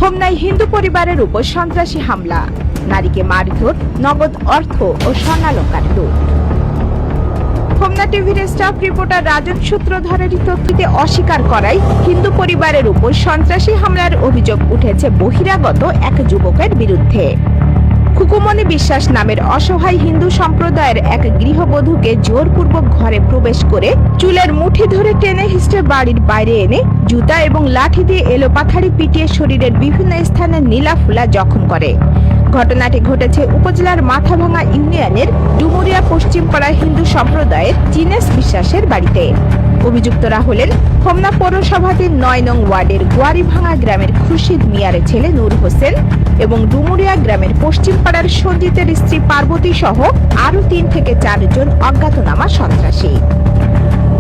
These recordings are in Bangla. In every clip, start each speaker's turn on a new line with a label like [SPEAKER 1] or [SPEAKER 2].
[SPEAKER 1] হোমনায় হিন্দু পরিবারের উপর সন্ত্রাসী হামলা, নারীকে মারধর, নগদ অর্থ ও স্বর্ণালংকার লুট। হোমনা টিভির স্টাফ রিপোর্টার রাজন সূত্রধরের তথ্যতে অস্বীকার করায় হিন্দু পরিবারের উপর সন্ত্রাসী হামলার অভিযোগ উঠেছে বহিরাগত এক যুবকের বিরুদ্ধে। খুকুমনি বিশ্বাস নামের অসহায় হিন্দু সম্প্রদায়ের এক গৃহবধূকে জোরপূর্বক ঘরে প্রবেশ করে চুলের মুঠি ধরে টেনে হিঁচড়ে বাড়ির বাইরে এনে জুতা এবং লাঠি দিয়ে এলোপাথাড়ি পিটিয়ে শরীরের বিভিন্ন স্থানে নীলাফুলা জখম করে। ঘটনাটি ঘটেছে উপজেলার মাথাভাঙা ইউনিয়নের ডুমুরিয়া পশ্চিমপাড়া হিন্দু সম্প্রদায়ের জিনেশ বিশ্বাসের বাড়িতে। অভিযুক্তরা হলেন হোমনা পৌরসভাধীন ৯ নং ওয়ার্ডের গোয়ারিভাঙা গ্রামের খুরশিদ মিয়ার ছেলে নূর হোসেন এবং ডুমুরিয়া গ্রামের পশ্চিমপাড়ার সঞ্জিতের স্ত্রী পার্বতী সহ আরো ৩ থেকে ৪ জন অজ্ঞাতনামা সন্ত্রাসী।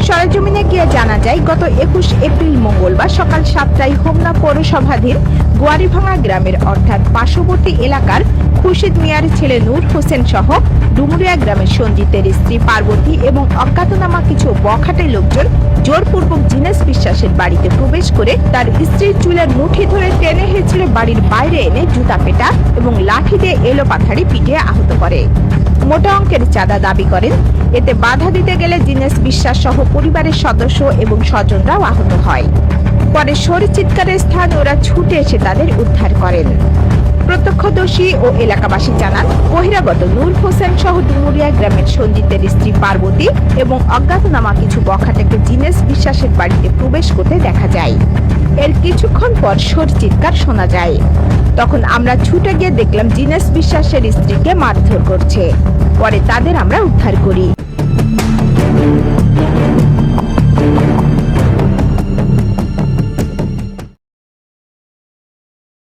[SPEAKER 1] সরেজমিনে গিয়ে জানা যায়, গত ২১ এপ্রিল মঙ্গলবার সকাল ৭টায় হোমনা পৌরসভাধীন গোয়ারিভাঙা গ্রামের অর্থাৎ পার্শ্ববর্তী এলাকার খুরশিদ মিয়ার ছেলে নূর হোসেন সহ ডুমুরিয়া গ্রামের সঞ্জিতের স্ত্রী পার্বতী এবং অজ্ঞাতনামা কিছু বখাটে লোকজন জোরপূর্বক জিনেশ বিশ্বাসের বাড়িতে প্রবেশ করে তার স্ত্রীর চুলের মুঠি ধরে টেনে হেঁচড়ে বাড়ির বাইরে এনে জুতা পেটা এবং লাঠি দিয়ে এলোপাথাড়ি পিটিয়ে আহত করে। মোটা অঙ্কের চাঁদা দাবি করেন। এতে বাধা দিতে গেলে জিনেশ বিশ্বাস সহ পরিবারের সদস্য এবং স্বজনরাও আহত হয়। পরে শরীর চিৎকারের স্থানে ওরা ছুটে এসে তাদের উদ্ধার করেন। প্রত্যক্ষদর্শী ও এলাকাবাসী জানান, বহিরাগত নূর হোসেন সহ ডুমুরিয়া গ্রামের সঞ্জিতের স্ত্রী পার্বতী এবং অজ্ঞাতনামা কিছু বখাটেকে জিনেশ বিশ্বাসের বাড়িতে প্রবেশ করতে দেখা যায়। এর কিছুক্ষণ পর শরীর চিৎকার শোনা যায়। তখন আমরা ছুটে গিয়ে দেখলাম জিনেশ বিশ্বাসের স্ত্রীকে মারধর করছে। পরে তাদের আমরা উদ্ধার করি।